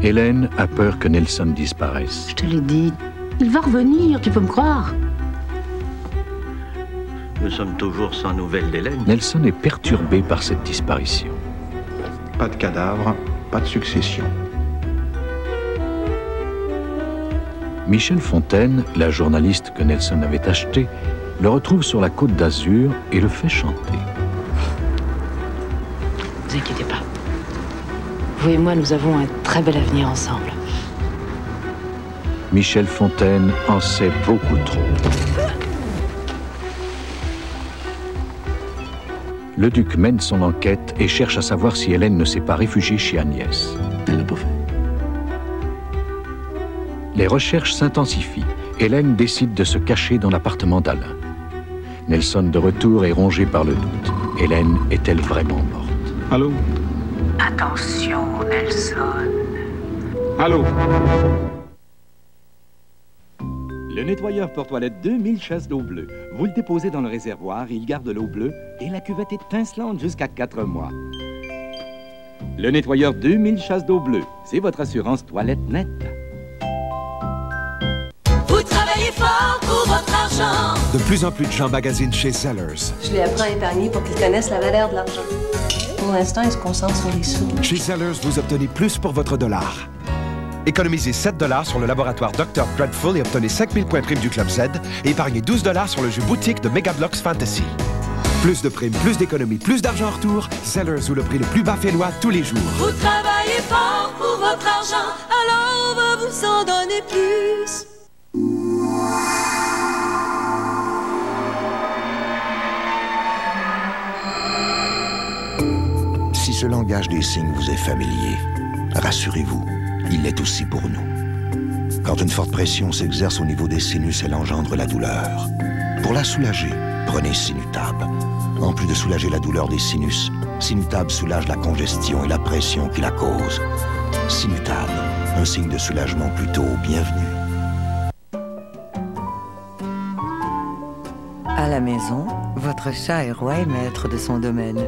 Hélène a peur que Nelson disparaisse. Je te l'ai dit, il va revenir, tu peux me croire. Nous sommes toujours sans nouvelles d'Hélène. Nelson est perturbé par cette disparition. Pas de cadavre, pas de succession. Michel Fontaine, la journaliste que Nelson avait achetée, le retrouve sur la Côte d'Azur et le fait chanter. Ne vous inquiétez pas. Vous et moi, nous avons un très bel avenir ensemble. Michel Fontaine en sait beaucoup trop. Le duc mène son enquête et cherche à savoir si Hélène ne s'est pas réfugiée chez Agnès. Elle l'a pas fait. Les recherches s'intensifient. Hélène décide de se cacher dans l'appartement d'Alain. Nelson, de retour, est rongé par le doute. Hélène est-elle vraiment morte? Allô? Attention, Nelson. Allô? Le nettoyeur porte-toilette 2000 chasses d'eau bleue. Vous le déposez dans le réservoir, il garde l'eau bleue et la cuvette est étincelante jusqu'à 4 mois. Le nettoyeur 2000 chasses d'eau bleue, c'est votre assurance toilette nette. Vous travaillez fort pour votre argent. De plus en plus de gens magasinent chez Zellers. Je lui apprends à épargner pour qu'il connaisse la valeur de l'argent. Pour l'instant, il se concentre sur les sous. Chez Zellers, vous obtenez plus pour votre dollar. Économisez 7 $ sur le laboratoire Dr. Dreadful et obtenez 5000 points primes du Club Z et épargnez 12 $ sur le jeu boutique de Megablox Fantasy. Plus de primes, plus d'économies, plus d'argent en retour. Zellers, où le prix le plus bas fénois tous les jours. Vous travaillez fort pour votre argent, alors on va vous en donner plus. Si ce langage des signes vous est familier, rassurez-vous, il l'est aussi pour nous. Quand une forte pression s'exerce au niveau des sinus, elle engendre la douleur. Pour la soulager, prenez Sinutab. En plus de soulager la douleur des sinus, Sinutab soulage la congestion et la pression qui la cause. Sinutab, un signe de soulagement plutôt bienvenu. À la maison, votre chat est roi et maître de son domaine.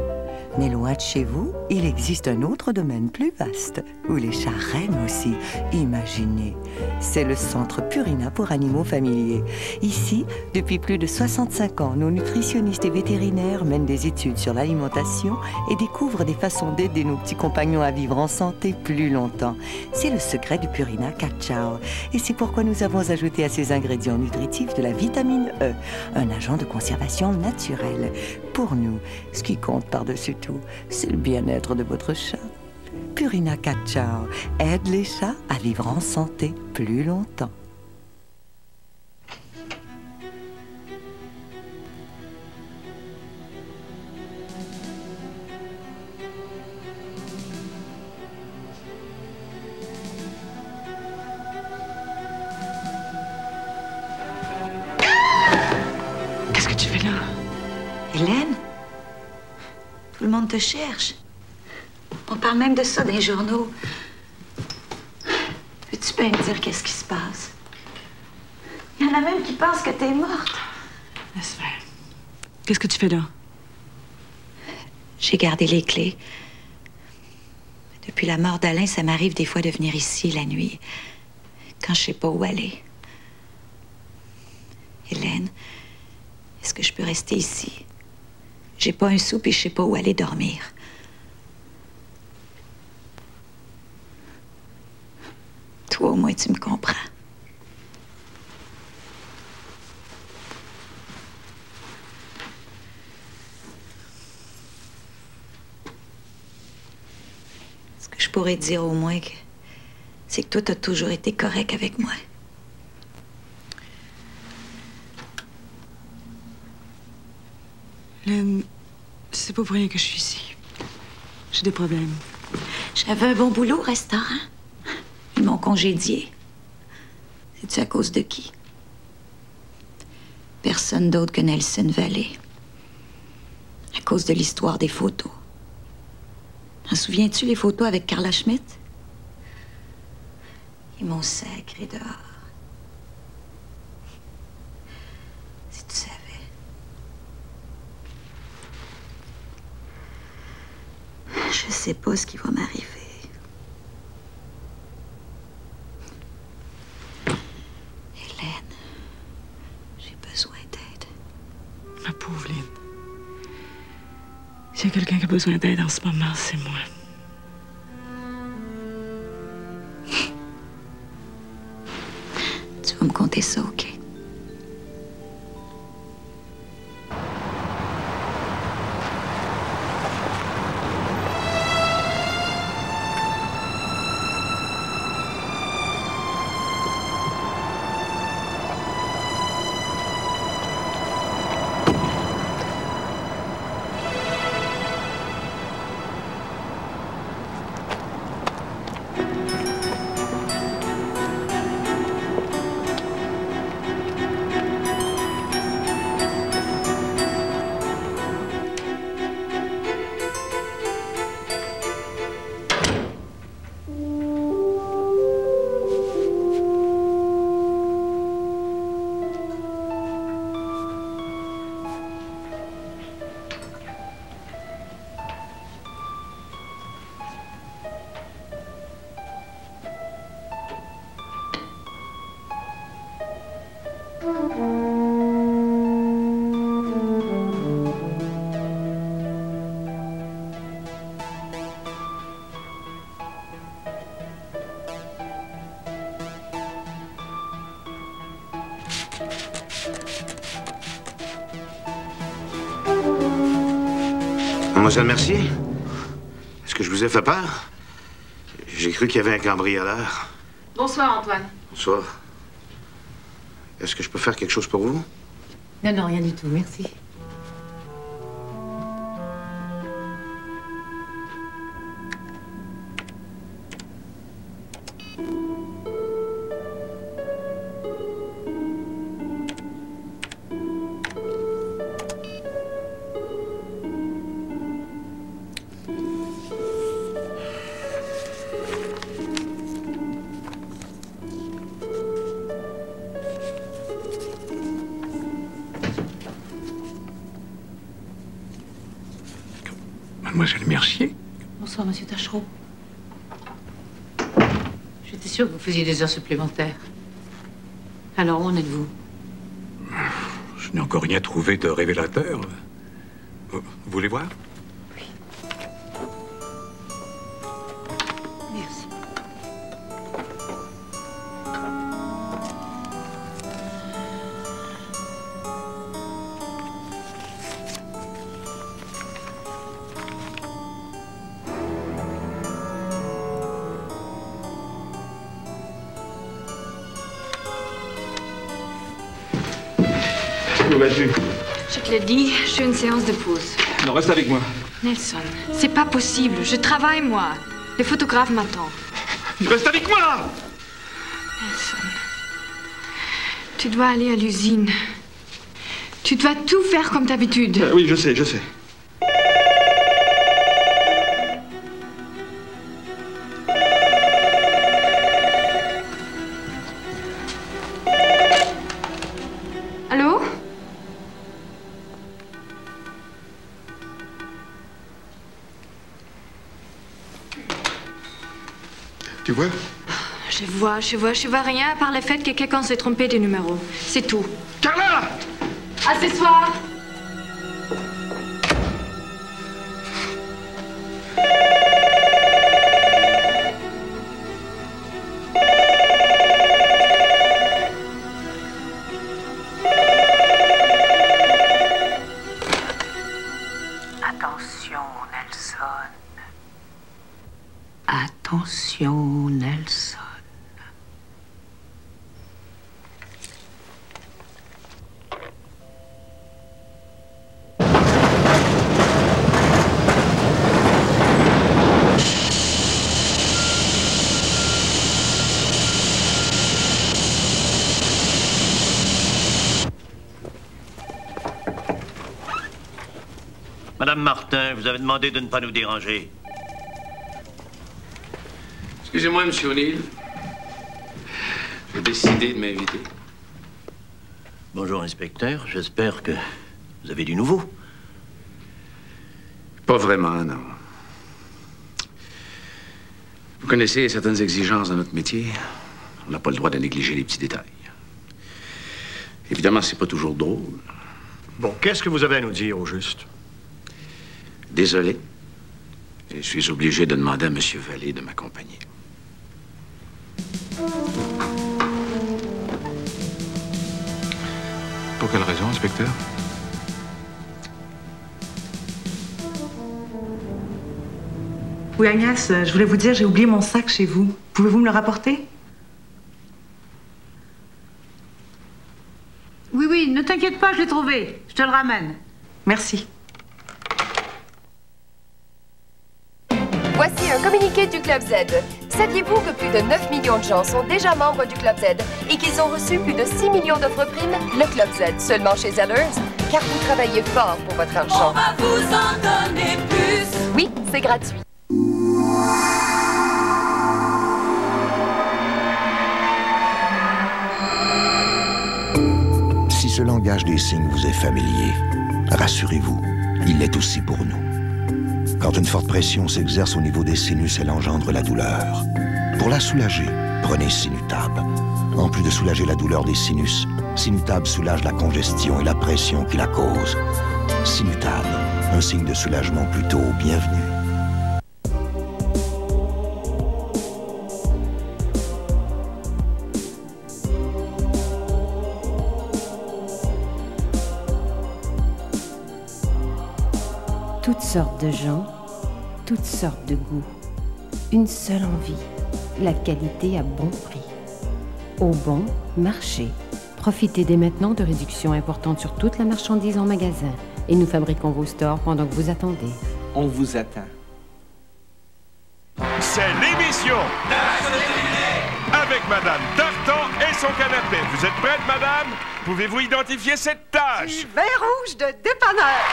Mais loin de chez vous, il existe un autre domaine plus vaste, où les chats règnent aussi. Imaginez, c'est le centre Purina pour animaux familiers. Ici, depuis plus de 65 ans, nos nutritionnistes et vétérinaires mènent des études sur l'alimentation et découvrent des façons d'aider nos petits compagnons à vivre en santé plus longtemps. C'est le secret du Purina Cat Chow. Et c'est pourquoi nous avons ajouté à ces ingrédients nutritifs de la vitamine E, un agent de conservation naturel. Pour nous, ce qui compte par-dessus tout, c'est le bien-être de votre chat. Purina Cat Chow aide les chats à vivre en santé plus longtemps. Qu'est-ce que tu fais là? Hélène? Tout le monde te cherche. On parle même de ça dans les journaux. Peux-tu pas me dire qu'est-ce qui se passe? Il y en a même qui pensent que t'es morte. Laisse faire. Qu'est-ce que tu fais là? J'ai gardé les clés. Depuis la mort d'Alain, ça m'arrive des fois de venir ici la nuit, quand je sais pas où aller. Hélène, est-ce que je peux rester ici? J'ai pas un sou et je sais pas où aller dormir. Toi, au moins, tu me comprends. Ce que je pourrais te dire au moins, c'est que toi, t'as toujours été correct avec moi. Hélène, c'est pas pour rien que je suis ici. J'ai des problèmes. J'avais un bon boulot au restaurant. Ils m'ont congédié. C'est-tu à cause de qui? Personne d'autre que Nelson Valley. À cause de l'histoire des photos. T'en souviens-tu les photos avec Carla Schmidt? Ils m'ont sacré dehors. Si tu savais. Je sais pas ce qui va m'arriver. S'il y a quelqu'un qui a besoin d'aide en ce moment, c'est moi. Tu vas me conter ça, OK? Mademoiselle Mercier, est-ce que je vous ai fait peur? J'ai cru qu'il y avait un cambrioleur. Bonsoir, Antoine. Bonsoir. Est-ce que je peux faire quelque chose pour vous? Non, non, rien du tout, merci. Mademoiselle Mercier. Bonsoir, monsieur Tachereau. J'étais sûre que vous faisiez des heures supplémentaires. Alors, où en êtes-vous? Je n'ai encore rien trouvé de révélateur. Vous voulez voir? Oui. Merci. Où vas-tu? Je te l'ai dit, je fais une séance de pause. Non, reste avec moi. Nelson, c'est pas possible. Je travaille, moi. Les photographes m'attendent. Reste avec moi! Nelson, tu dois aller à l'usine. Tu dois tout faire comme d'habitude. Oui, je sais, je sais. Allô? Tu vois? Je vois rien à part le fait que quelqu'un s'est trompé de numéro. C'est tout. Carla! À ce soir! Attention, Nelson. Attention, Nelson. Madame Martin, vous avez demandé de ne pas nous déranger. Excusez-moi, Monsieur O'Neill. J'ai décidé de m'inviter. Bonjour, inspecteur. J'espère que vous avez du nouveau. Pas vraiment, non. Vous connaissez certaines exigences dans notre métier. On n'a pas le droit de négliger les petits détails. Évidemment, c'est pas toujours drôle. Bon, qu'est-ce que vous avez à nous dire, au juste? Désolé. Je suis obligé de demander à M. Vallée de m'accompagner. Pour quelle raison, inspecteur? Oui, Agnès, je voulais vous dire, j'ai oublié mon sac chez vous. Pouvez-vous me le rapporter? Oui, ne t'inquiète pas, je l'ai trouvé. Je te le ramène. Merci. Voici un communiqué du Club Z. Saviez-vous que plus de 9 millions de gens sont déjà membres du Club Z et qu'ils ont reçu plus de 6 millions d'offres primes? Le Club Z, seulement chez Zellers, car vous travaillez fort pour votre argent. On va vous en donner plus. Oui, c'est gratuit. Si ce langage des signes vous est familier, rassurez-vous, il l'est aussi pour nous. Quand une forte pression s'exerce au niveau des sinus, elle engendre la douleur. Pour la soulager, prenez Sinutab. En plus de soulager la douleur des sinus, Sinutab soulage la congestion et la pression qui la cause. Sinutab, un signe de soulagement plutôt bienvenu. Toutes sortes de gens, toutes sortes de goûts. Une seule envie, la qualité à bon prix. Au bon marché. Profitez dès maintenant de réductions importantes sur toute la marchandise en magasin. Et nous fabriquons vos stores pendant que vous attendez. On vous attend. C'est l'émission avec Madame Tartan et son canapé. Vous êtes prête, Madame? Pouvez-vous identifier cette tâche? Du vin rouge de dépanneur.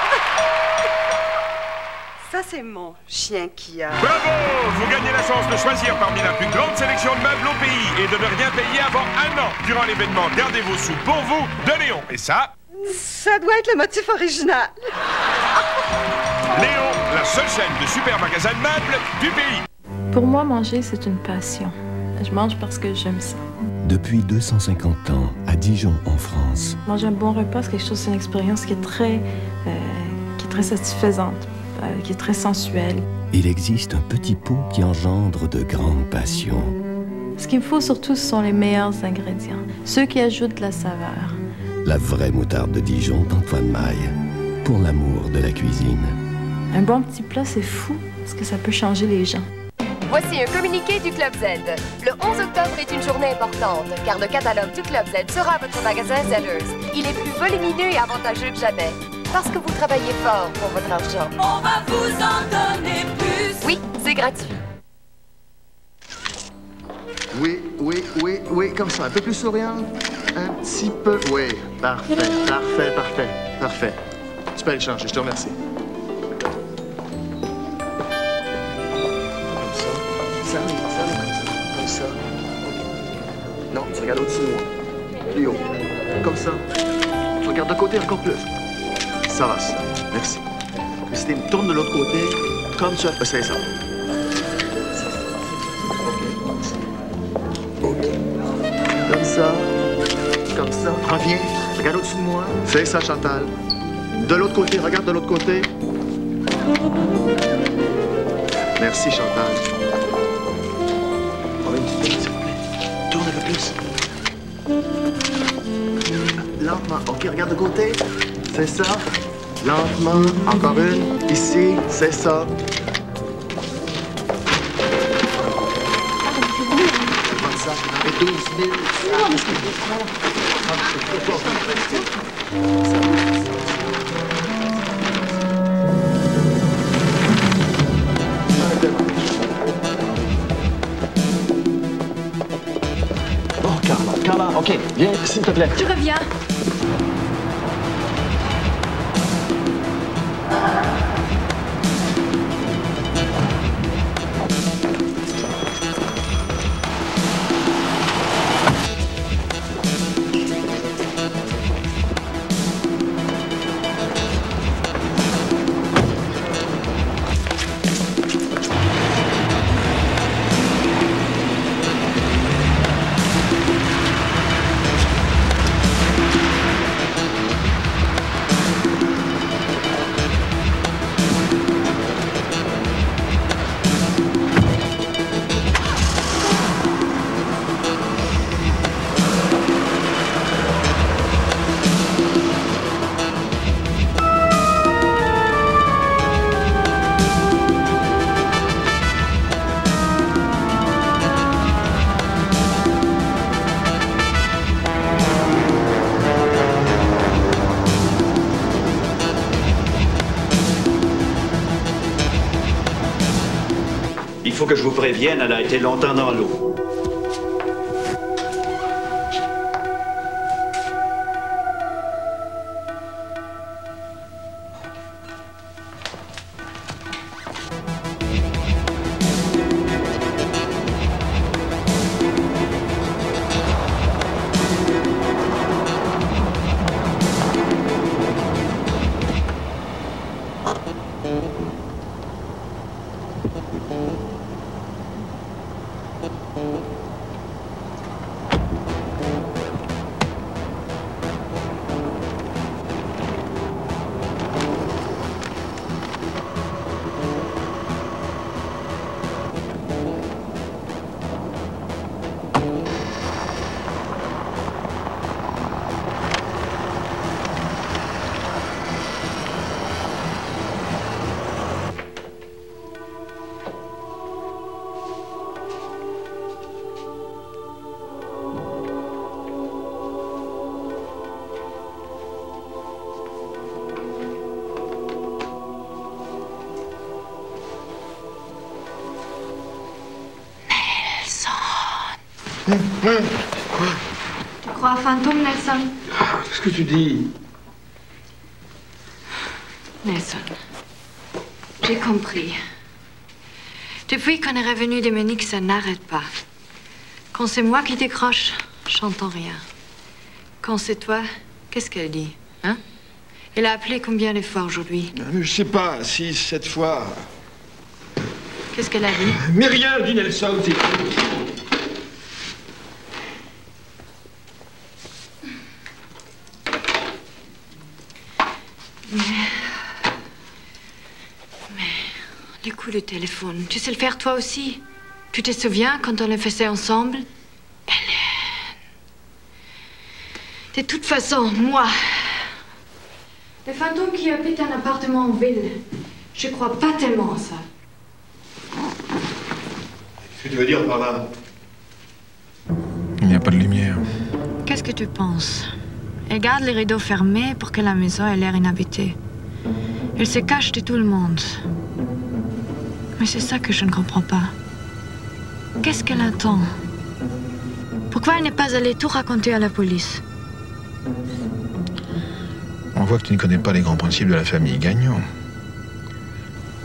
Ça, c'est mon chien qui a... Bravo! Vous gagnez la chance de choisir parmi la plus grande sélection de meubles au pays et de ne rien payer avant 1 an. Durant l'événement Gardez vos sous pour vous de Léon. Et ça? Ça doit être le motif original. Léon, la seule chaîne de super magasins de meubles du pays. Pour moi, manger, c'est une passion. Je mange parce que j'aime ça. Depuis 250 ans, à Dijon, en France. Manger un bon repas, c'est quelque chose, c'est une expérience qui est très satisfaisante, qui est très sensuelle. Il existe un petit pot qui engendre de grandes passions. Ce qu'il me faut surtout, ce sont les meilleurs ingrédients, ceux qui ajoutent de la saveur. La vraie moutarde de Dijon d'Antoine Maille, pour l'amour de la cuisine. Un bon petit plat, c'est fou, parce que ça peut changer les gens. Voici un communiqué du Club Z. Le 11 octobre est une journée importante, car le catalogue du Club Z sera à votre magasin Zellers. Il est plus volumineux et avantageux que jamais, parce que vous travaillez fort pour votre argent. On va vous en donner plus. Oui, c'est gratuit. Oui, comme ça. Un peu plus souriant. Un petit peu. Oui, parfait. Tu peux aller changer, je te remercie. Comme ça. Non, tu regardes au-dessus de moi. Plus haut. Comme ça. Tu regardes de côté encore plus. Ça va, ça. Merci. Mais si tu me tournes de l'autre côté, comme tu as fait ça. OK. Comme ça. Reviens. Regarde au-dessus de moi. Fais ça, Chantal. De l'autre côté. Regarde de l'autre côté. Merci, Chantal. Tourne un peu plus. Lentement. OK, regarde de côté. C'est ça. Lentement. Encore une. Ici. C'est ça. Comme ça. Dans les 12 000. Carla, OK, viens, s'il te plaît. Je reviens. faut que je vous prévienne, elle a été longtemps dans l'eau. Quoi? Tu crois à fantôme, Nelson? Qu'est-ce que tu dis? Nelson, j'ai compris. Depuis qu'on est revenu de Munich, ça n'arrête pas. Quand c'est moi qui décroche, j'entends rien. Quand c'est toi, qu'est-ce qu'elle dit, hein? Elle a appelé combien de fois aujourd'hui? Je sais pas, 6, 7 fois. Qu'est-ce qu'elle a dit? Mais rien, dit Nelson. Du coup, le téléphone, tu sais le faire toi aussi? Tu te souviens quand on le faisait ensemble? Hélène. De toute façon, moi, le fantôme qui habite un appartement en ville, je crois pas tellement à ça. Qu'est-ce que tu veux dire par là? Il n'y a pas de lumière. Qu'est-ce que tu penses? Elle garde les rideaux fermés pour que la maison ait l'air inhabitée. Elle se cache de tout le monde. Mais c'est ça que je ne comprends pas. Qu'est-ce qu'elle attend? Pourquoi elle n'est pas allée tout raconter à la police? On voit que tu ne connais pas les grands principes de la famille Gagnon.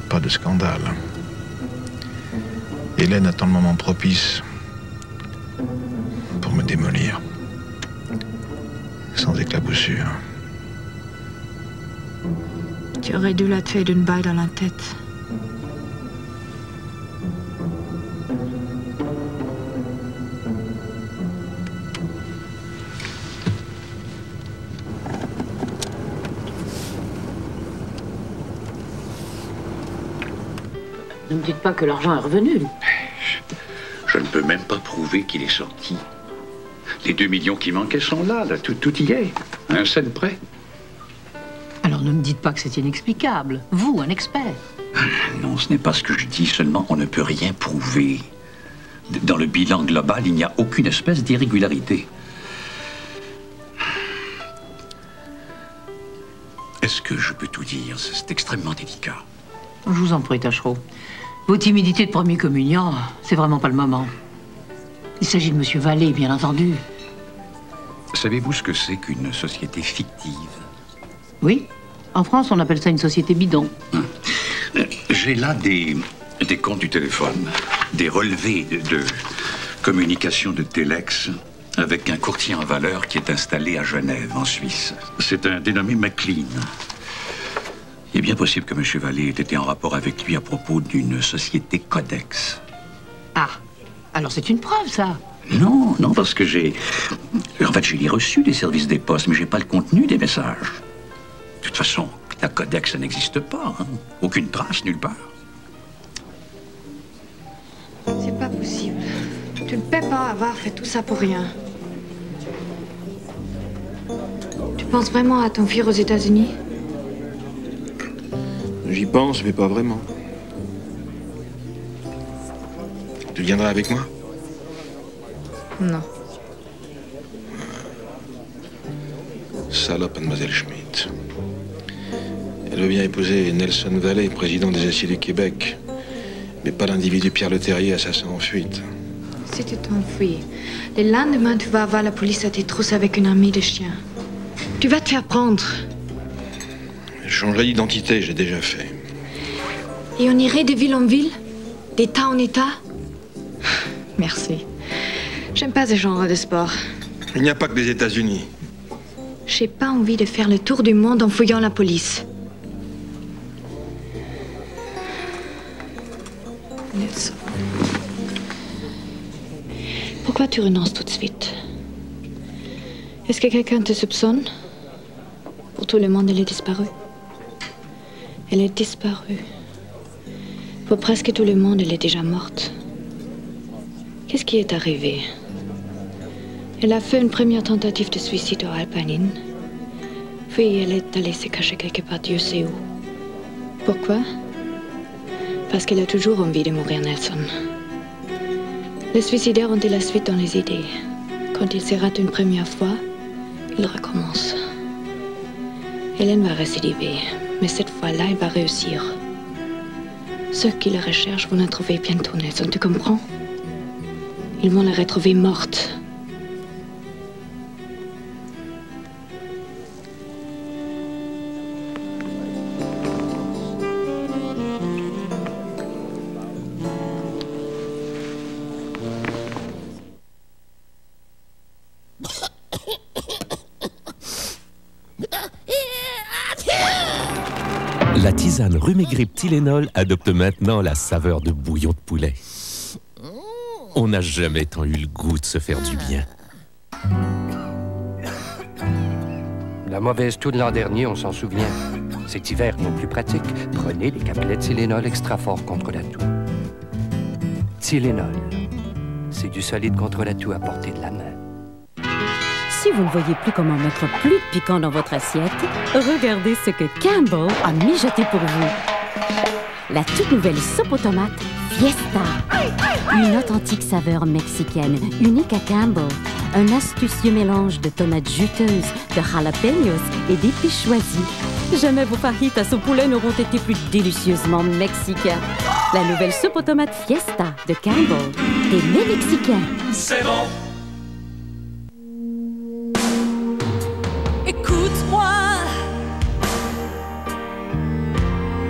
Pas de scandale. Hélène attend le moment propice pour me démolir. Sans éclaboussure. Tu aurais dû la tuer d'une balle dans la tête. Ne me dites pas que l'argent est revenu. Je ne peux même pas prouver qu'il est sorti. Les 2 millions qui manquaient sont là, tout y est. Un cent près. Alors ne me dites pas que c'est inexplicable. Vous, un expert. Non, ce n'est pas ce que je dis, seulement on ne peut rien prouver. Dans le bilan global, il n'y a aucune espèce d'irrégularité. Est-ce que je peux tout dire? C'est extrêmement délicat. Je vous en prie, Tachereau. Vos timidités de premier communiant, c'est vraiment pas le moment. Il s'agit de Monsieur Vallée, bien entendu. Savez-vous ce que c'est qu'une société fictive? Oui. En France, on appelle ça une société bidon. J'ai là des comptes du téléphone, des relevés de communication de Telex avec un courtier en valeurs qui est installé à Genève, en Suisse. C'est un dénommé McLean. Il est bien possible que M. Vallée ait été en rapport avec lui à propos d'une société Codex. Ah, alors c'est une preuve, ça. Non, parce que j'ai les reçus des services des postes, mais j'ai pas le contenu des messages. De toute façon, la Codex, ça n'existe pas. Hein? Aucune trace, nulle part. C'est pas possible. Tu ne peux pas avoir fait tout ça pour rien. Tu penses vraiment à t'enfuir aux États-Unis? J'y pense, mais pas vraiment. Tu viendras avec moi? Non. Salope, mademoiselle Schmidt. Elle veut bien épouser Nelson Vallée, président des Aciers du Québec. Mais pas l'individu Pierre Leterrier, assassin en fuite. Si tu t'enfuis, le lendemain, tu vas avoir la police à tes trousses avec une armée de chiens. Tu vas te faire prendre. Je changerai d'identité, j'ai déjà fait. Et on irait de ville en ville, d'état en état. Merci. J'aime pas ce genre de sport. Il n'y a pas que les États-Unis. J'ai pas envie de faire le tour du monde en fouillant la police. Nelson. Pourquoi tu renonces tout de suite? Est-ce que quelqu'un te soupçonne? Pour tout le monde, elle est disparue. Elle est disparue. Pour presque tout le monde, elle est déjà morte. Qu'est-ce qui est arrivé? Elle a fait une première tentative de suicide au Alpanine. Puis elle est allée se cacher quelque part, Dieu sait où. Pourquoi? Parce qu'elle a toujours envie de mourir, Nelson. Les suicidaires ont de la suite dans les idées. Quand ils se ratent une première fois, ils recommencent. Hélène va récidiver, mais cette fois-là, elle va réussir. Ceux qui la recherchent vont la trouver bientôt, Nelson, tu comprends? Ils vont la retrouver morte. La tisane rhume et grippe Tylenol adopte maintenant la saveur de bouillon de poulet. On n'a jamais tant eu le goût de se faire du bien. La mauvaise toux de l'an dernier, on s'en souvient. Cet hiver, non plus pratique. Prenez les capsules Tylenol extra fort contre la toux. Tylenol, c'est du solide contre la toux à portée de la main. Si vous ne voyez plus comment mettre plus de piquant dans votre assiette, regardez ce que Campbell a mijoté pour vous. La toute nouvelle soupe aux tomates Fiesta. Une authentique saveur mexicaine, unique à Campbell. Un astucieux mélange de tomates juteuses, de jalapenos et d'épices choisies. Jamais vos fajitas au poulet n'auront été plus délicieusement mexicains. La nouvelle soupe aux tomates Fiesta de Campbell. Des mets mexicains. C'est bon. Écoute-moi.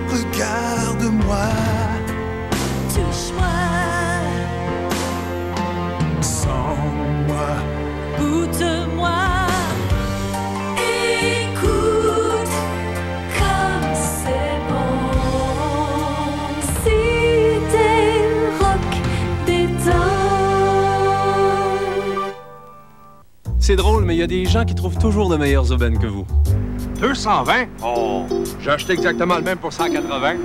Regarde-moi. Touche-moi. Sens-moi. Goûte-moi. Écoute, comme c'est bon. Si t'es rock des temps. C'est drôle, mais il y a des gens qui trouvent toujours de meilleures aubaines que vous. 220? Oh, j'ai acheté exactement le même pour 180.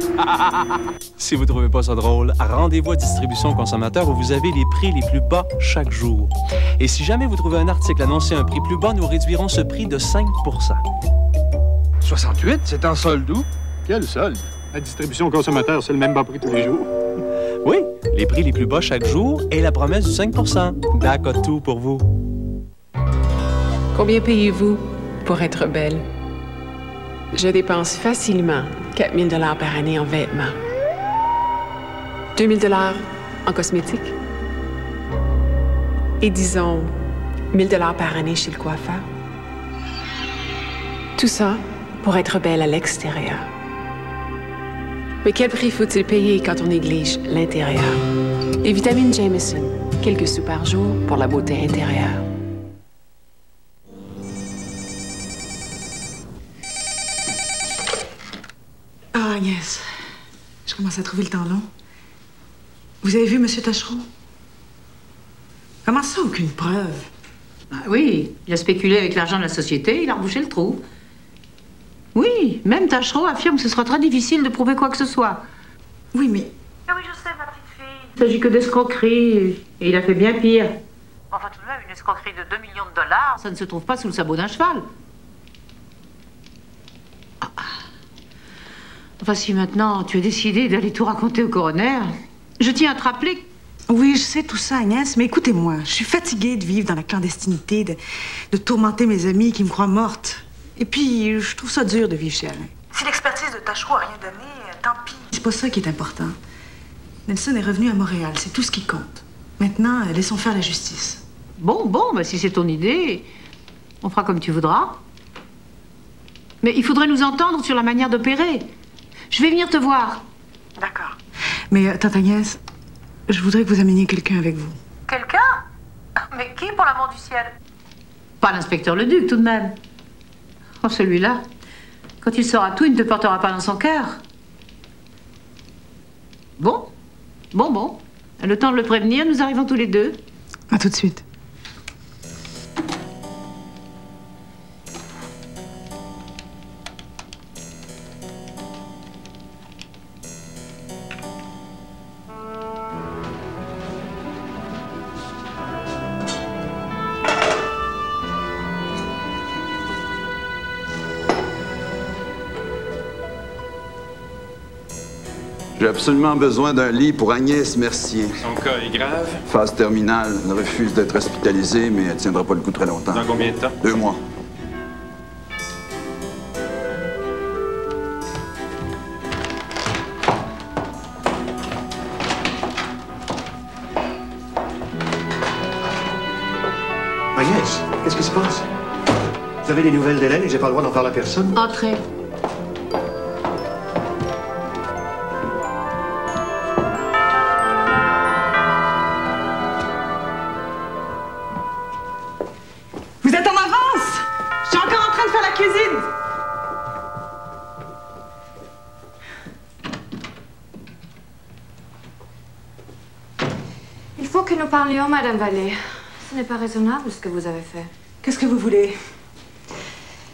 Si vous trouvez pas ça drôle, rendez-vous à Distribution Consommateur où vous avez les prix les plus bas chaque jour. Et si jamais vous trouvez un article annoncé à un prix plus bas, nous réduirons ce prix de 5 %. 68? C'est en solde où? Quel solde? À Distribution Consommateur, c'est le même bas prix tous les jours. Oui, les prix les plus bas chaque jour et la promesse du 5 %. D'accord, tout pour vous. Combien payez-vous pour être belle? Je dépense facilement 4 000 $ par année en vêtements. 2 000 $ en cosmétiques. Et disons 1 000 $ par année chez le coiffeur. Tout ça pour être belle à l'extérieur. Mais quel prix faut-il payer quand on néglige l'intérieur? Les vitamines Jameson, quelques sous par jour pour la beauté intérieure. Ah, Agnès, je commence à trouver le temps long. Vous avez vu M. Tachereau? Comment ça, aucune preuve? Ah oui, il a spéculé avec l'argent de la société, il a rebouché le trou. Oui, même Tachereau affirme que ce sera très difficile de prouver quoi que ce soit. Oui, mais... Ah oui, je sais, ma petite fille. Il s'agit que d'escroquerie, et il a fait bien pire. Enfin, tout de même, une escroquerie de 2 millions de $, ça ne se trouve pas sous le sabot d'un cheval. Enfin, si maintenant tu as décidé d'aller tout raconter au coroner, je tiens à te rappeler que... Oui, je sais tout ça, Agnès, mais écoutez-moi, je suis fatiguée de vivre dans la clandestinité, de tourmenter mes amis qui me croient morte. Et puis, je trouve ça dur de vivre chez Alain. Si l'expertise de Tachereau a rien donné, tant pis. C'est pas ça qui est important. Nelson est revenu à Montréal, c'est tout ce qui compte. Maintenant, laissons faire la justice. Bon, bah, si c'est ton idée, on fera comme tu voudras. Mais il faudrait nous entendre sur la manière d'opérer. Je vais venir te voir. D'accord. Mais, tante Agnès, je voudrais que vous ameniez quelqu'un avec vous. Quelqu'un? Mais qui, pour l'amour du ciel? Pas l'inspecteur Leduc, tout de même. Oh, celui-là, quand il saura tout, il ne te portera pas dans son cœur. Bon. Le temps de le prévenir, nous arrivons tous les deux. À tout de suite. J'ai absolument besoin d'un lit pour Agnès Mercier. Son cas est grave? Phase terminale. Elle refuse d'être hospitalisée, mais elle tiendra pas le coup très longtemps. Dans combien de temps? 2 mois. Agnès, qu'est-ce qui se passe? Vous avez des nouvelles d'Hélène et j'ai pas le droit d'en parler à personne? Entrez. Vous êtes en avance! Je suis encore en train de faire la cuisine! Il faut que nous parlions, Madame Vallée. Ce n'est pas raisonnable ce que vous avez fait. Qu'est-ce que vous voulez?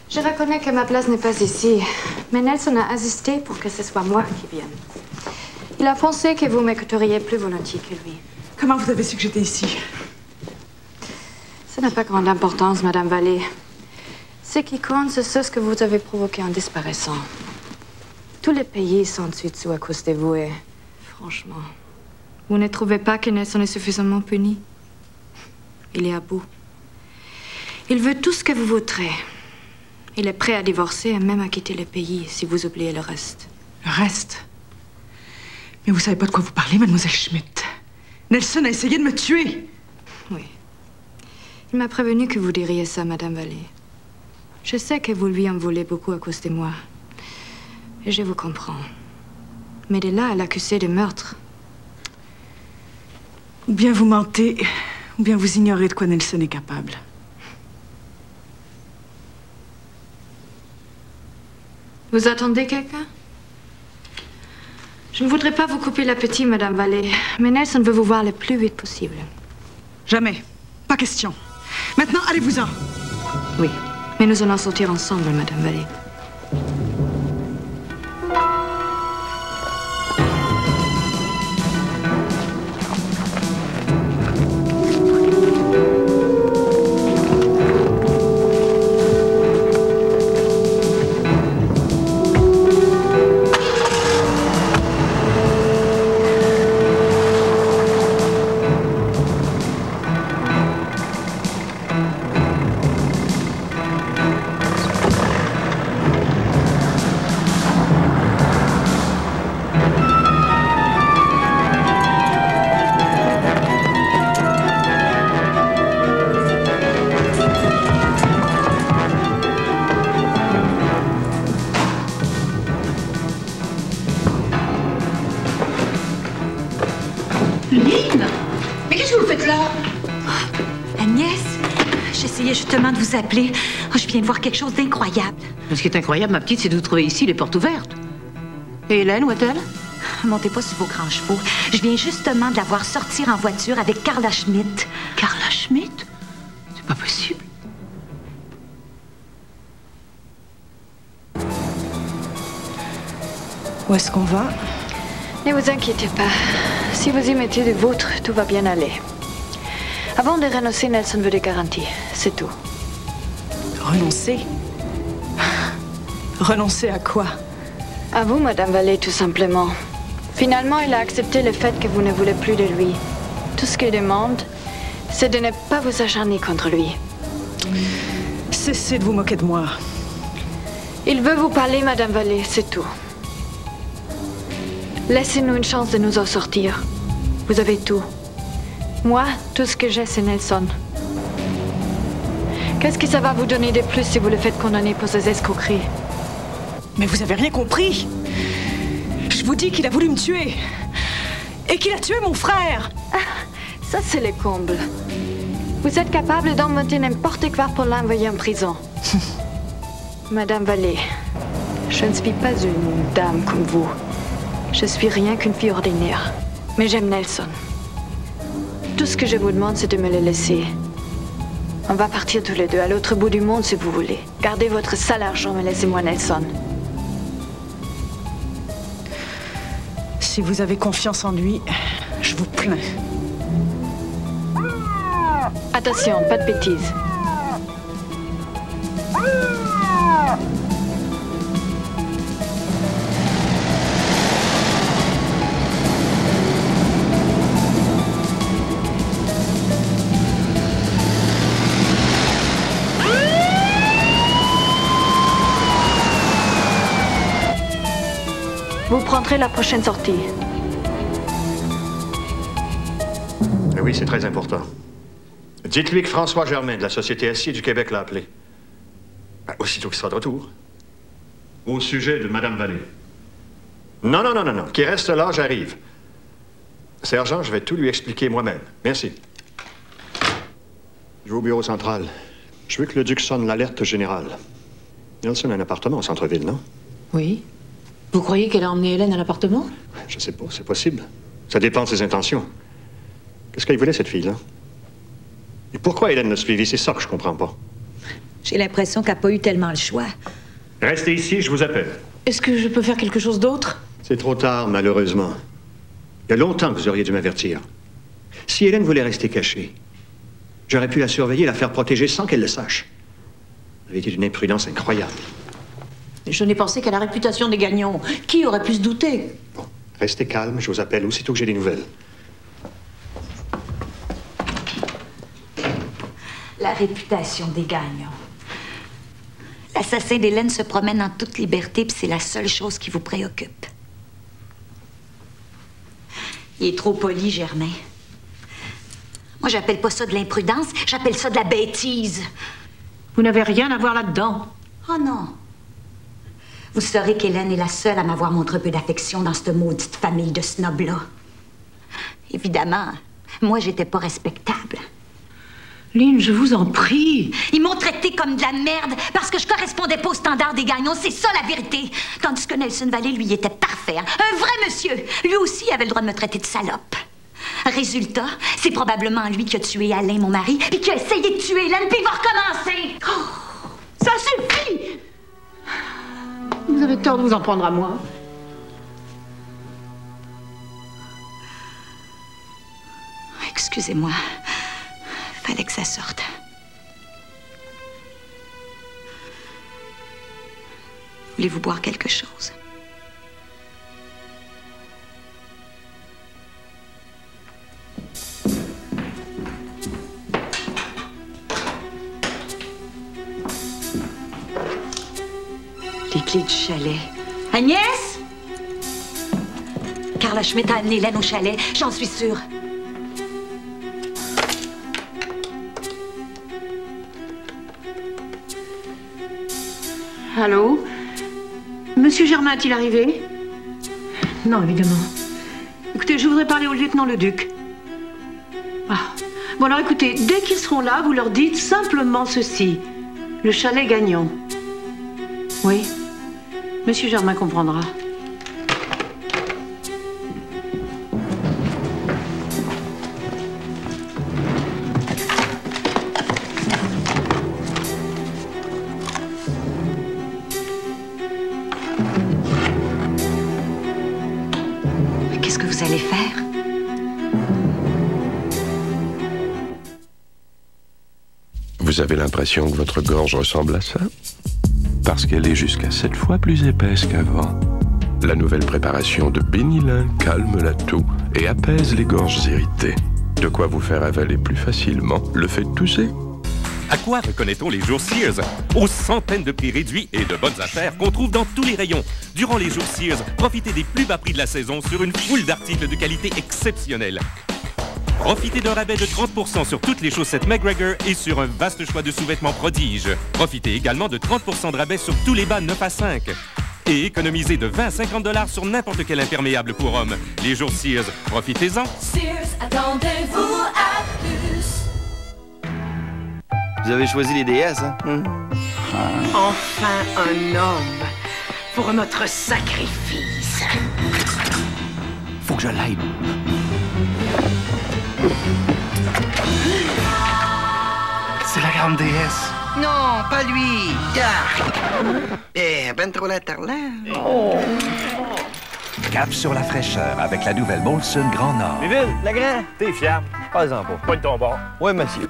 Je reconnais que ma place n'est pas ici, mais Nelson a insisté pour que ce soit moi qui vienne. Il a pensé que vous m'écouteriez plus volontiers que lui. Comment vous avez su que j'étais ici? Ça n'a pas grande importance, Madame Vallée. Ce qui compte, c'est ce que vous avez provoqué en disparaissant. Tous les pays sont dessus à cause de vous et, franchement, vous ne trouvez pas que Nelson est suffisamment puni? Il est à bout. Il veut tout ce que vous voudrez. Il est prêt à divorcer et même à quitter le pays si vous oubliez le reste. Le reste? Mais vous savez pas de quoi vous parlez, mademoiselle Schmidt. Nelson a essayé de me tuer. Oui. Il m'a prévenu que vous diriez ça, Madame Vallée. Je sais que vous lui en voulez beaucoup à cause de moi. Et je vous comprends. Mais de là à l'accuser de meurtre... Ou bien vous mentez, ou bien vous ignorez de quoi Nelson est capable. Vous attendez quelqu'un? Je ne voudrais pas vous couper l'appétit, Madame Vallée, mais Nelson veut vous voir le plus vite possible. Jamais. Pas question. Maintenant, allez-vous-en. Oui, mais nous allons sortir ensemble, Madame Vallée. Lynn! Mais qu'est-ce que vous faites là? Agnès, j'essayais justement de vous appeler. Oh, je viens de voir quelque chose d'incroyable. Ce qui est incroyable, ma petite, c'est de vous trouver ici, les portes ouvertes. Et Hélène, où est-elle? Montez pas sur vos grands chevaux. Je viens justement de la voir sortir en voiture avec Carla Schmidt. Carla Schmidt? C'est pas possible. Où est-ce qu'on va? Ne vous inquiétez pas. Si vous y mettez du vôtre, tout va bien aller. Avant de renoncer, Nelson veut des garanties. C'est tout. Renoncer? Renoncer à quoi? À vous, Madame Vallée, tout simplement. Finalement, il a accepté le fait que vous ne voulez plus de lui. Tout ce qu'il demande, c'est de ne pas vous acharner contre lui. Cessez de vous moquer de moi. Il veut vous parler, Madame Vallée, c'est tout. Laissez-nous une chance de nous en sortir. Vous avez tout. Moi, tout ce que j'ai, c'est Nelson. Qu'est-ce que ça va vous donner de plus si vous le faites condamner pour ces escroqueries? Mais vous avez rien compris. Je vous dis qu'il a voulu me tuer. Et qu'il a tué mon frère. Ah, ça, c'est le comble. Vous êtes capable d'inventer n'importe quoi pour l'envoyer en prison. Madame Vallée, je ne suis pas une dame comme vous. Je suis rien qu'une fille ordinaire. Mais j'aime Nelson. Tout ce que je vous demande, c'est de me le laisser. On va partir tous les deux à l'autre bout du monde si vous voulez. Gardez votre sale argent et laissez-moi Nelson. Si vous avez confiance en lui, je vous plains. Attention, pas de bêtises. Vous prendrez la prochaine sortie. Oui, c'est très important. Dites-lui que François Germain de la Société Acier du Québec l'a appelé. Aussitôt qu'il sera de retour. Au sujet de Madame Vallée. Non. Qu'il reste là, j'arrive. Sergent, je vais tout lui expliquer moi-même. Merci. Je vais au bureau central. Je veux que le duc sonne l'alerte générale. Nelson a un appartement au centre-ville, non? Oui. Vous croyez qu'elle a emmené Hélène à l'appartement? Je sais pas, c'est possible. Ça dépend de ses intentions. Qu'est-ce qu'elle voulait, cette fille-là? Et pourquoi Hélène l'a suivie? C'est ça que je comprends pas. J'ai l'impression qu'elle n'a pas eu tellement le choix. Restez ici, je vous appelle. Est-ce que je peux faire quelque chose d'autre? C'est trop tard, malheureusement. Il y a longtemps que vous auriez dû m'avertir. Si Hélène voulait rester cachée, j'aurais pu la surveiller et la faire protéger sans qu'elle le sache. Ça avait été d'une imprudence incroyable. Je n'ai pensé qu'à la réputation des Gagnons. Qui aurait pu se douter? Bon, restez calme, je vous appelle aussitôt que j'ai des nouvelles. La réputation des Gagnons. L'assassin d'Hélène se promène en toute liberté, puis c'est la seule chose qui vous préoccupe. Il est trop poli, Germain. Moi, j'appelle pas ça de l'imprudence, j'appelle ça de la bêtise. Vous n'avez rien à voir là-dedans. Oh non. Vous saurez qu'Hélène est la seule à m'avoir montré un peu d'affection dans cette maudite famille de snobs-là. Évidemment, moi, j'étais pas respectable. Lynn, je vous en prie. Ils m'ont traité comme de la merde parce que je correspondais pas aux standards des Gagnons. C'est ça, la vérité. Tandis que Nelson Vallée, lui, était parfait. Hein? Un vrai monsieur. Lui aussi avait le droit de me traiter de salope. Résultat, c'est probablement lui qui a tué Alain, mon mari, puis qui a essayé de tuer Hélène, puis il va recommencer. Oh, ça suffit! Vous avez tort de vous en prendre à moi. Excusez-moi. Fallait que ça sorte. Voulez-vous boire quelque chose? Les clés du chalet. Agnès? Carla Schmidt a amené Hélène au chalet, j'en suis sûre. Allô? Monsieur Germain est-il arrivé? Non, évidemment. Écoutez, je voudrais parler au lieutenant le duc. Ah. Bon, alors écoutez, dès qu'ils seront là, vous leur dites simplement ceci. Le chalet Gagnon. Oui. Monsieur Germain comprendra. Qu'est-ce que vous allez faire? Vous avez l'impression que votre gorge ressemble à ça? Parce qu'elle est jusqu'à 7 fois plus épaisse qu'avant. La nouvelle préparation de Bénilin calme la toux et apaise les gorges irritées. De quoi vous faire avaler plus facilement le fait de tousser. À quoi reconnaît-on les jours Sears? Aux centaines de prix réduits et de bonnes affaires qu'on trouve dans tous les rayons. Durant les jours Sears, profitez des plus bas prix de la saison sur une foule d'articles de qualité exceptionnelle. Profitez d'un rabais de 30% sur toutes les chaussettes McGregor et sur un vaste choix de sous-vêtements prodige. Profitez également de 30% de rabais sur tous les bas 9 à 5. Et économisez de 20 à 50 $ sur n'importe quel imperméable pour hommes. Les jours Sears, profitez-en. Sears, attendez-vous à plus. Vous avez choisi les DS, hein? Enfin un homme pour notre sacrifice. Faut que je l'aide. C'est la grande déesse. Non, pas lui. Ben trop l'interlaire. Cap sur la fraîcheur avec la nouvelle Molson Grand Nord. Méville, la grande, t'es fiable. Pas-en pas. Pas de ton bord. Oui, monsieur.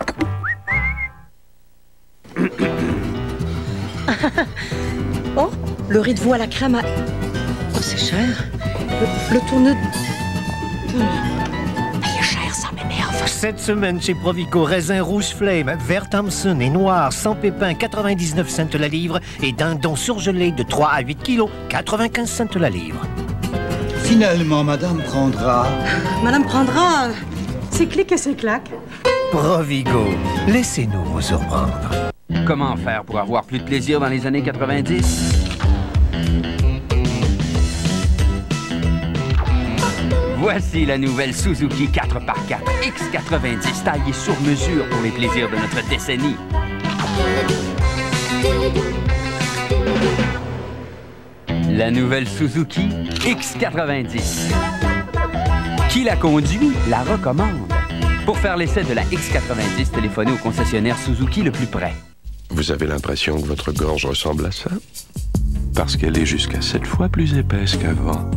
Oh, le riz de veau à la crème à... Oh, c'est cher. Le tourne... Il est cher, ça m'énerve. Cette semaine, chez Provico, raisin rouge flame, vert Thompson et noir, sans pépins, 99 cents la livre, et dindon surgelé de 3 à 8 kilos, 95 cents la livre. Finalement, Madame prendra... Madame prendra... C'est clic et c'est clac. Provigo, laissez-nous vous surprendre. Comment faire pour avoir plus de plaisir dans les années 90? Voici la nouvelle Suzuki 4x4 X90 taillée sur mesure pour les plaisirs de notre décennie. La nouvelle Suzuki X90. Qui la conduit, la recommande. Pour faire l'essai de la X90, téléphonez au concessionnaire Suzuki le plus près. Vous avez l'impression que votre gorge ressemble à ça? Parce qu'elle est jusqu'à 7 fois plus épaisse qu'avant.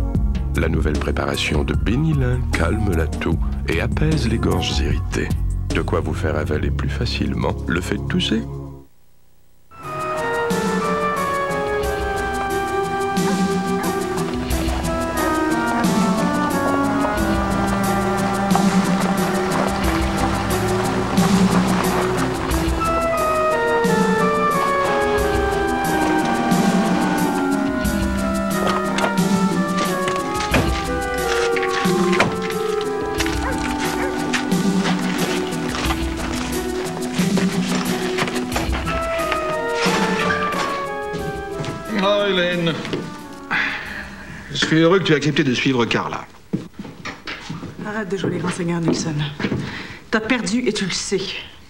La nouvelle préparation de Benilyn calme la toux et apaise les gorges irritées. De quoi vous faire avaler plus facilement le fait de tousser. Oh, Hélène. Je suis heureux que tu aies accepté de suivre Carla. Arrête de jouer les grands seigneurs, Nilsson. T'as perdu et tu le sais.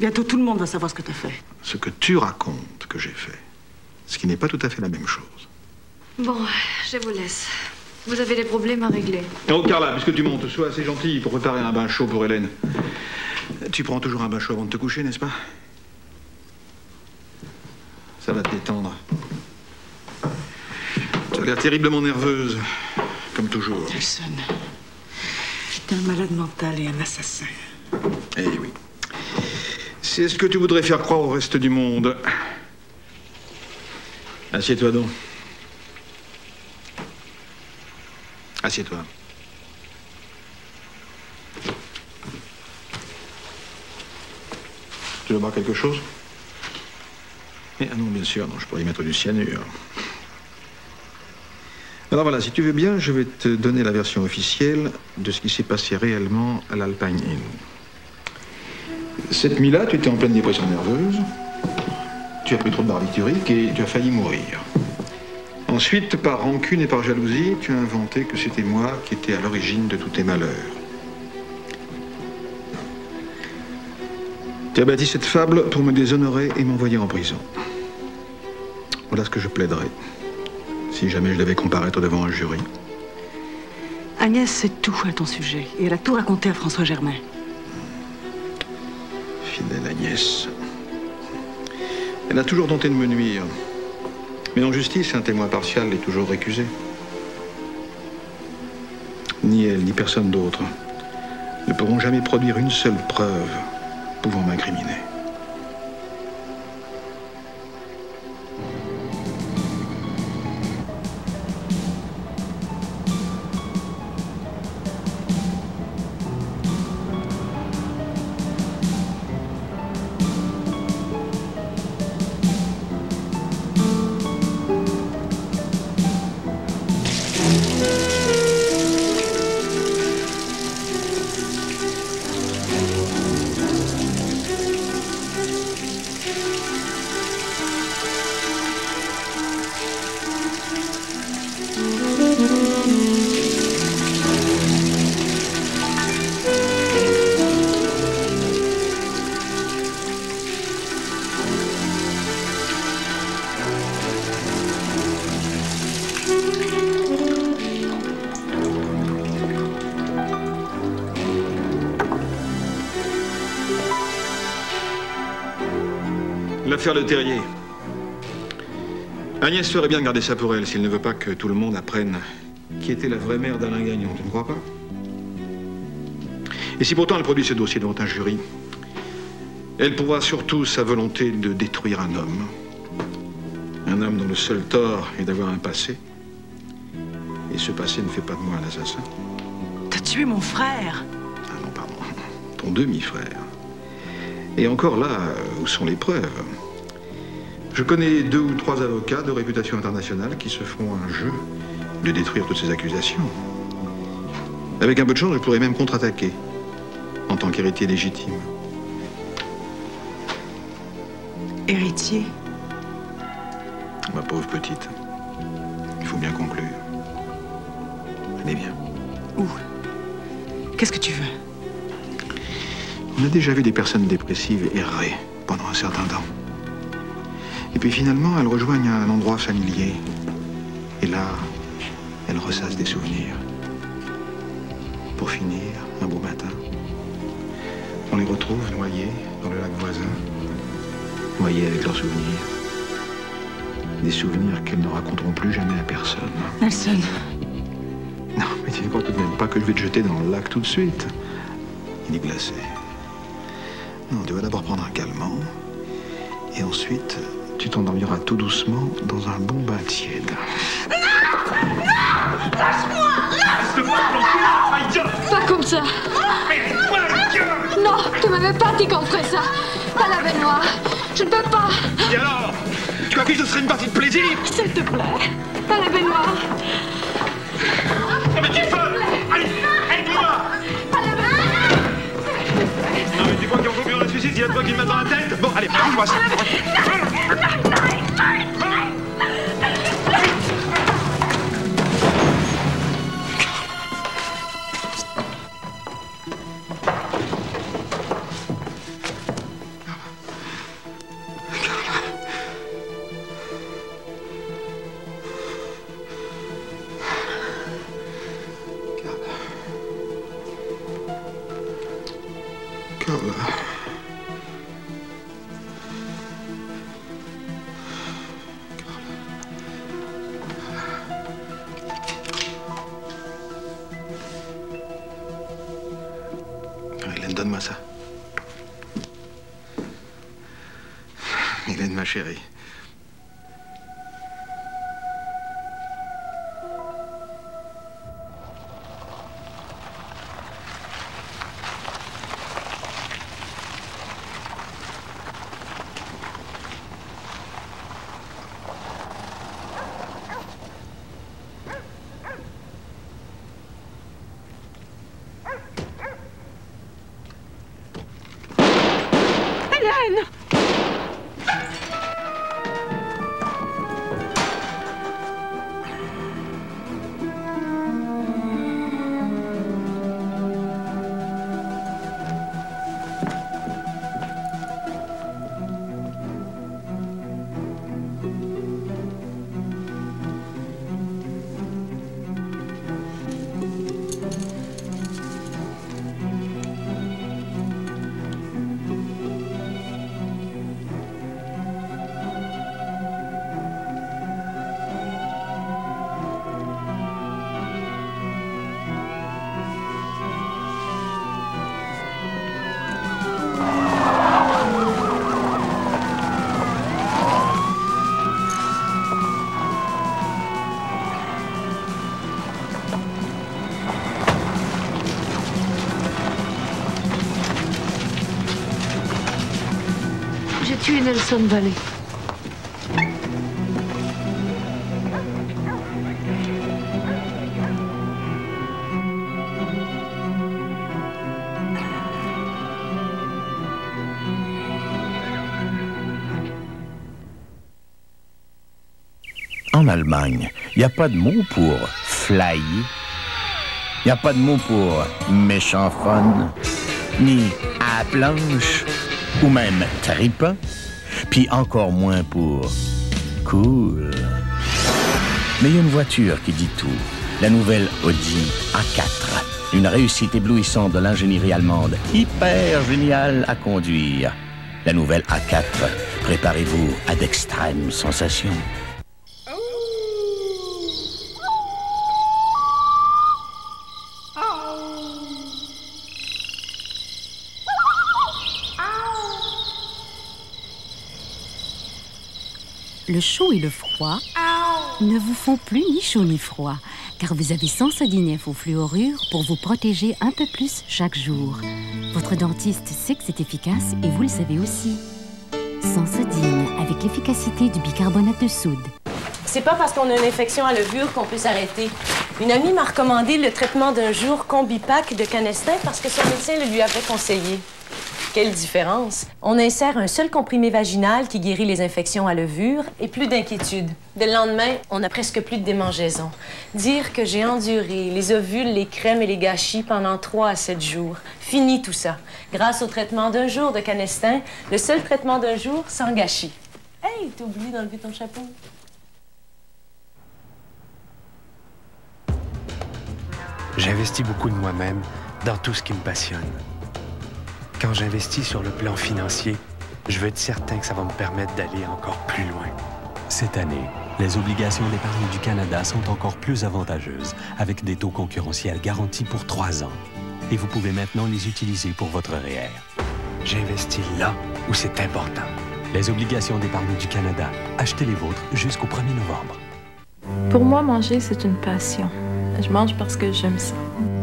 Bientôt, tout le monde va savoir ce que t'as fait. Ce que tu racontes que j'ai fait, ce qui n'est pas tout à fait la même chose. Bon, je vous laisse. Vous avez des problèmes à régler. Oh, Carla, puisque tu montes, sois assez gentille pour préparer un bain chaud pour Hélène. Tu prends toujours un bain chaud avant de te coucher, n'est-ce pas? Ça va te détendre. Tu as l'air terriblement nerveuse, comme toujours. Nilsson, t'es un malade mental et un assassin. Eh oui. C'est ce que tu voudrais faire croire au reste du monde. Assieds-toi donc. Assieds-toi. Tu veux boire quelque chose? Ah non, bien sûr, non, je pourrais y mettre du cyanure. Alors voilà, si tu veux bien, je vais te donner la version officielle de ce qui s'est passé réellement à l'Alpine Inn. Cette nuit-là, tu étais en pleine dépression nerveuse, tu as pris trop de barbiturique et tu as failli mourir. Ensuite, par rancune et par jalousie, tu as inventé que c'était moi qui étais à l'origine de tous tes malheurs. Tu as bâti cette fable pour me déshonorer et m'envoyer en prison. Voilà ce que je plaiderais, si jamais je devais comparaître devant un jury. Agnès sait tout à ton sujet et elle a tout raconté à François Germain. Fidèle Agnès. Elle a toujours tenté de me nuire. Mais en justice, un témoin partial est toujours récusé. Ni elle, ni personne d'autre ne pourront jamais produire une seule preuve pouvant m'incriminer. L'affaire Le Terrier. Agnès ferait bien de garder ça pour elle s'il ne veut pas que tout le monde apprenne qui était la vraie mère d'Alain Gagnon, tu ne crois pas? Et si pourtant elle produit ce dossier devant un jury, elle prouvera surtout sa volonté de détruire un homme. Un homme dont le seul tort est d'avoir un passé. Et ce passé ne fait pas de moi un assassin. T'as tué mon frère. Ah non, pardon. Ton demi-frère. Et encore là, où sont les preuves? Je connais 2 ou 3 avocats de réputation internationale qui se feront un jeu de détruire toutes ces accusations. Avec un peu de chance, je pourrais même contre-attaquer en tant qu'héritier légitime. Héritier? Ma pauvre petite, il faut bien conclure. Allez, viens. Où? Qu'est-ce que tu veux? On a déjà vu des personnes dépressives errer pendant un certain temps. Et puis finalement, elles rejoignent un endroit familier. Et là, elles ressassent des souvenirs. Pour finir, un beau matin, on les retrouve noyés dans le lac voisin, noyés avec leurs souvenirs. Des souvenirs qu'elles ne raconteront plus jamais à personne. Nelson. Non, mais tu ne crois tout de même pas que je vais te jeter dans le lac tout de suite. Il est glacé. Non, tu vas d'abord prendre un calmant. Et ensuite, tu t'endormiras tout doucement dans un bon bain tiède. Lâche-moi! Pas comme ça. Non, tu m'avais pas dit qu'on ferait ça. Pas la baignoire. Je ne peux pas. Et alors? Tu as vu que ce serait une partie de plaisir? S'il te plaît. Pas la baignoire. Non mais tu peux! Allez, aide-moi! Non mais tu crois qu'il en faut mieux un suicide s'il y a de quoi qui me met dans la tête? Bon, allez, prends-moi ça. Hélène, donne-moi ça. Hélène, ma chérie. Hélène! J'ai tué Nelson Valley. En Allemagne, il n'y a pas de mot pour flyer, il n'y a pas de mot pour méchant fun, ni à planche, ou même tripant, puis encore moins pour cool. Mais il y a une voiture qui dit tout, la nouvelle Audi A4, une réussite éblouissante de l'ingénierie allemande, hyper géniale à conduire. La nouvelle A4. Préparez-vous à d'extrêmes sensations. Le chaud et le froid ne vous font plus ni chaud ni froid, car vous avez Sensodine-F au fluorure pour vous protéger un peu plus chaque jour. Votre dentiste sait que c'est efficace et vous le savez aussi. Sensodine, avec l'efficacité du bicarbonate de soude. C'est pas parce qu'on a une infection à levure qu'on peut s'arrêter. Une amie m'a recommandé le traitement d'un jour Combipac de Canestin parce que son médecin le lui avait conseillé. Quelle différence! On insère un seul comprimé vaginal qui guérit les infections à levure et plus d'inquiétude. Dès le lendemain, on a presque plus de démangeaisons. Dire que j'ai enduré les ovules, les crèmes et les gâchis pendant 3 à 7 jours. Fini tout ça. Grâce au traitement d'un jour de Canestin, le seul traitement d'un jour sans gâchis. Hey, t'as oublié d'enlever ton chapeau. J'investis beaucoup de moi-même dans tout ce qui me passionne. Quand j'investis sur le plan financier, je veux être certain que ça va me permettre d'aller encore plus loin. Cette année, les obligations d'épargne du Canada sont encore plus avantageuses, avec des taux concurrentiels garantis pour 3 ans. Et vous pouvez maintenant les utiliser pour votre REER. J'investis là où c'est important. Les obligations d'épargne du Canada. Achetez les vôtres jusqu'au 1er novembre. Pour moi, manger, c'est une passion. Je mange parce que j'aime ça.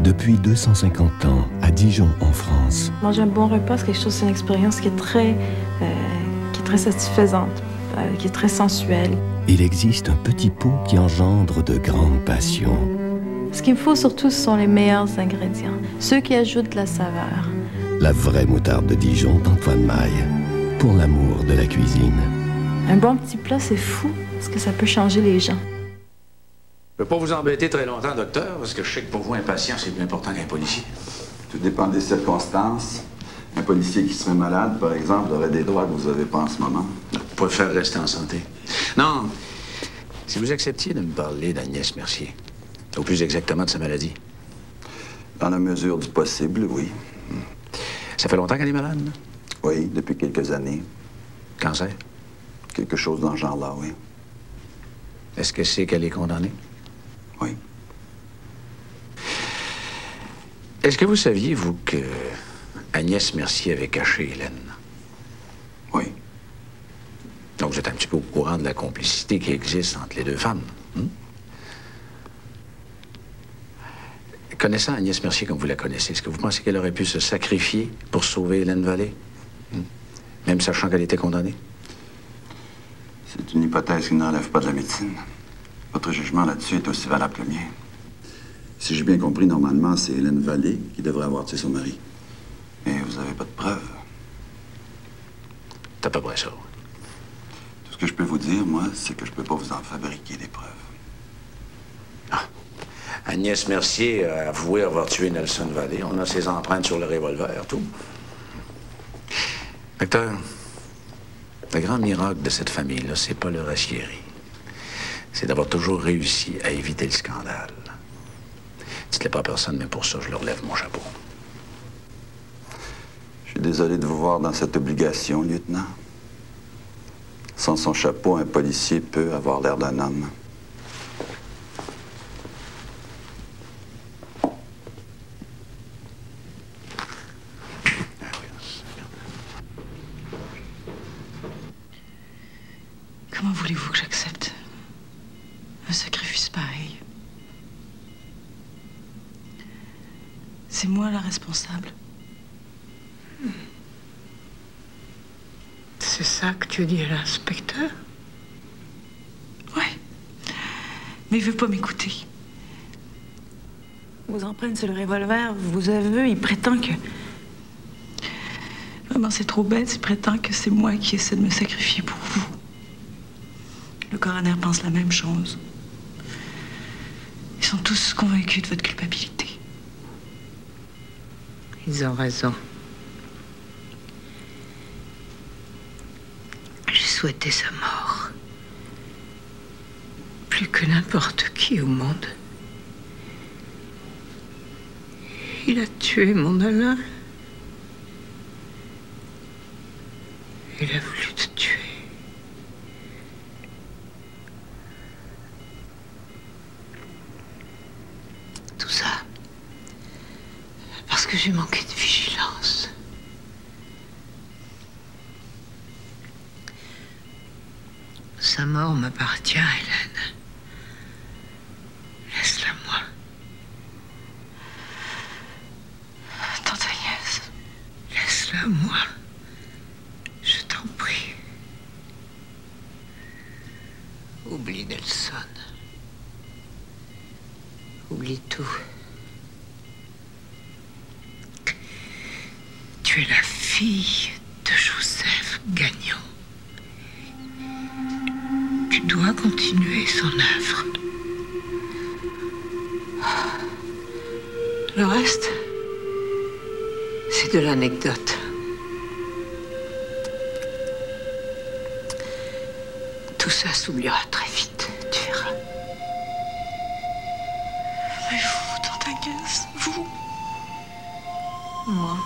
Depuis 250 ans, à Dijon, en France. Manger un bon repas, c'est quelque chose, c'est une expérience qui est très satisfaisante, qui est très sensuelle. Il existe un petit pot qui engendre de grandes passions. Ce qu'il me faut surtout, ce sont les meilleurs ingrédients, ceux qui ajoutent de la saveur. La vraie moutarde de Dijon d'Antoine Maille, pour l'amour de la cuisine. Un bon petit plat, c'est fou, parce que ça peut changer les gens. Je ne vais pas vous embêter très longtemps, docteur, parce que je sais que pour vous, un patient, c'est plus important qu'un policier. Tout dépend des circonstances. Un policier qui serait malade, par exemple, aurait des droits que vous n'avez pas en ce moment. Vous préférez rester en santé. Non, si vous acceptiez de me parler d'Agnès Mercier, ou plus exactement de sa maladie. Dans la mesure du possible, oui. Ça fait longtemps qu'elle est malade, là? Oui, depuis quelques années. Cancer? Quelque chose dans ce genre-là, oui. Est-ce que c'est qu'elle est condamnée? Oui. Est-ce que vous saviez, vous, que Agnès Mercier avait caché Hélène? Oui. Donc, vous êtes un petit peu au courant de la complicité qui existe entre les deux femmes. Connaissant Agnès Mercier comme vous la connaissez, est-ce que vous pensez qu'elle aurait pu se sacrifier pour sauver Hélène Vallée? Même sachant qu'elle était condamnée? C'est une hypothèse qui ne relève pas de la médecine. Votre jugement là-dessus est aussi valable que le mien. Si j'ai bien compris, normalement, c'est Hélène Vallée qui devrait avoir tué son mari. Mais vous n'avez pas de preuves. C'est à peu près ça. Tout ce que je peux vous dire, moi, c'est que je peux pas vous en fabriquer des preuves. Ah. Agnès Mercier a avoué avoir tué Nelson Vallée. On a ses empreintes sur le revolver, tout. Docteur, le grand miracle de cette famille-là, c'est pas leur aciérie. C'est d'avoir toujours réussi à éviter le scandale. Dites-le pas à personne, mais pour ça, je leur lève mon chapeau. Je suis désolé de vous voir dans cette obligation, lieutenant. Sans son chapeau, un policier peut avoir l'air d'un homme. Comment voulez-vous que j'accepte un sacrifice pareil? C'est moi la responsable. C'est ça que tu dis à l'inspecteur? Oui. Mais il veut pas m'écouter. Vos empreintes sur le revolver, vos aveux, il prétend que... Vraiment, c'est trop bête, il prétend que c'est moi qui essaie de me sacrifier pour vous. Le coroner pense la même chose. Ils sont tous convaincus de votre culpabilité. Ils ont raison. J'ai souhaité sa mort. Plus que n'importe qui au monde. Il a tué mon Alain. Il a voulu te tuer. Tout ça parce que j'ai manqué de vigilance. Sa mort m'appartient, Hélène. Laisse-la moi. Tante Agnès. Laisse-la moi. Je t'en prie. Oublie Nelson. Oublie tout. Tu es la fille de Joseph Gagnon. Tu dois continuer son œuvre. Le reste, c'est de l'anecdote. Tout ça s'oubliera très vite, tu verras. Mais vous, tante Agnès, vous? Moi,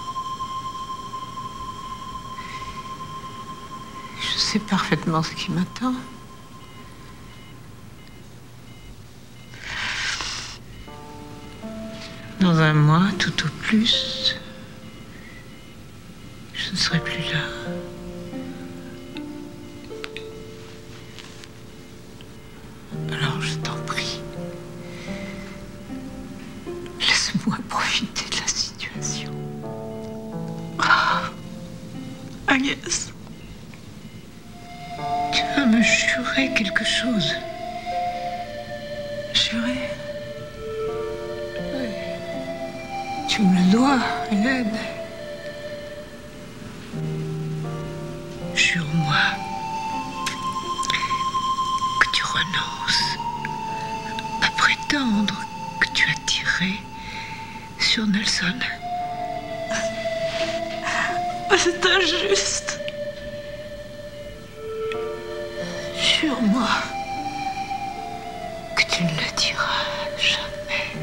je sais parfaitement ce qui m'attend. Dans un mois, tout au plus, je ne serai plus là. Alors, je t'en prie, laisse-moi profiter de la situation. Ah, Agnès. Tu vas me jurer quelque chose. Jurer? Tu me le dois, Hélène. Jure-moi que tu renonces à prétendre que tu as tiré sur Nelson. C'est injuste. Jure-moi que tu ne le diras jamais.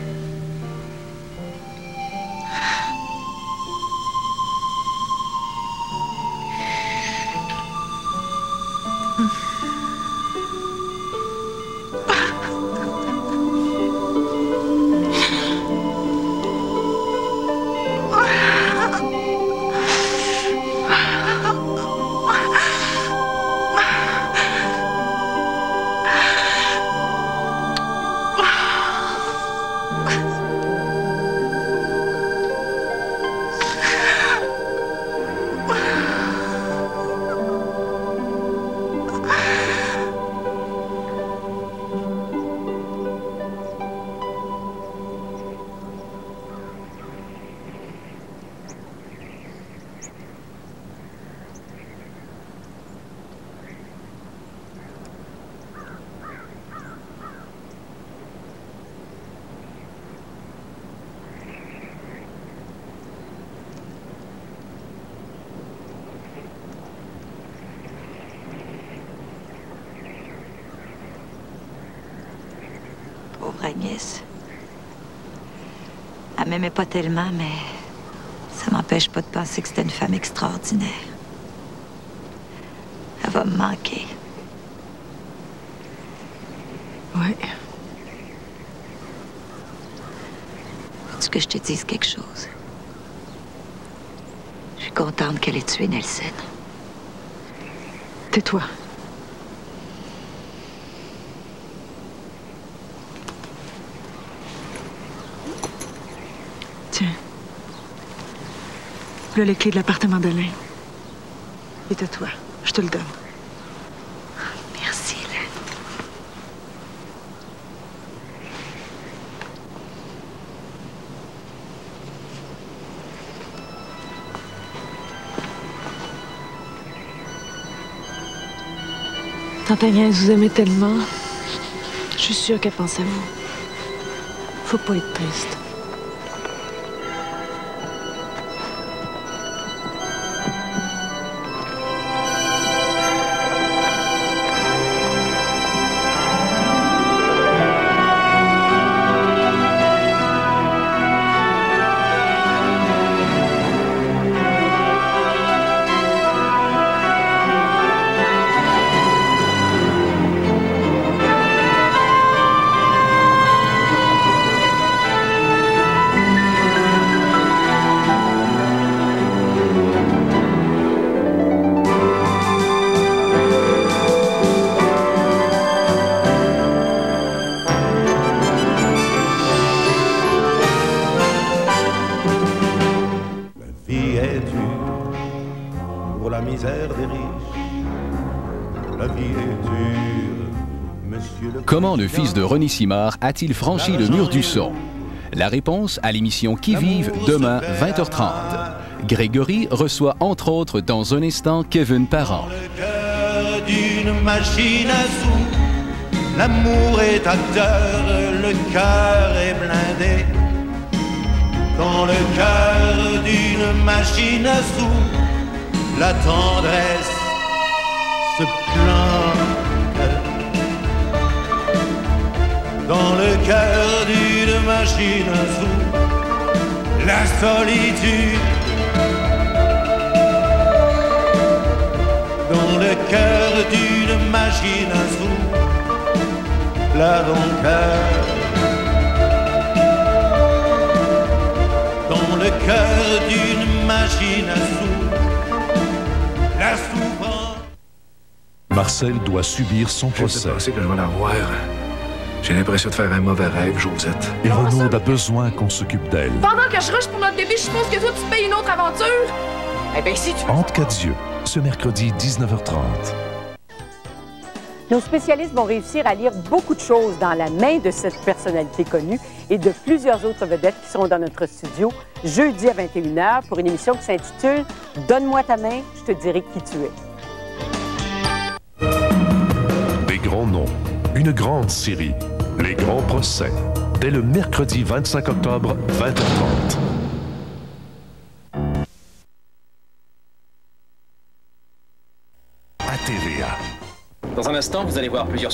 Pauvre Agnès. Elle m'aimait pas tellement, mais ça m'empêche pas de penser que c'était une femme extraordinaire. Elle va me manquer. Oui. Veux-tu que je te dise quelque chose? Je suis contente qu'elle ait tué Nelson. Tais-toi. Tiens. Voilà les clés de l'appartement d'Alain. Et tais-toi, je te le donne. Merci, Hélène. Tante Agnès, vous aimez tellement. Je suis sûre qu'elle pense à vous. Faut pas être triste. Comment le fils de René Simard a-t-il franchi le mur du son? La réponse à l'émission Qui vive demain 20h30. Grégory reçoit entre autres dans un instant Kevin Parent. D'une machine à sous, l'amour est acteur, le cœur est blindé. Dans le cœur d'une machine à sous, la tendresse se plante. Dans le cœur d'une machine à sous, la solitude. Dans le cœur d'une machine à sous, la rancœur. Dans le cœur d'une machine à sous, la souffrance. Marcel doit subir son procès. Je sais que je vais la voir. J'ai l'impression de faire un mauvais rêve, Josette. Et Renaud a besoin qu'on s'occupe d'elle. Pendant que je rush pour notre bébé, je suppose que toi, tu payes une autre aventure? Eh bien, si tu... Entre quatre yeux, ce mercredi 19h30. Nos spécialistes vont réussir à lire beaucoup de choses dans la main de cette personnalité connue et de plusieurs autres vedettes qui seront dans notre studio jeudi à 21h pour une émission qui s'intitule « Donne-moi ta main, je te dirai qui tu es ». Des grands noms, une grande série, les grands procès, dès le mercredi 25 octobre, 20h30. À TVA. Dans un instant, vous allez voir plusieurs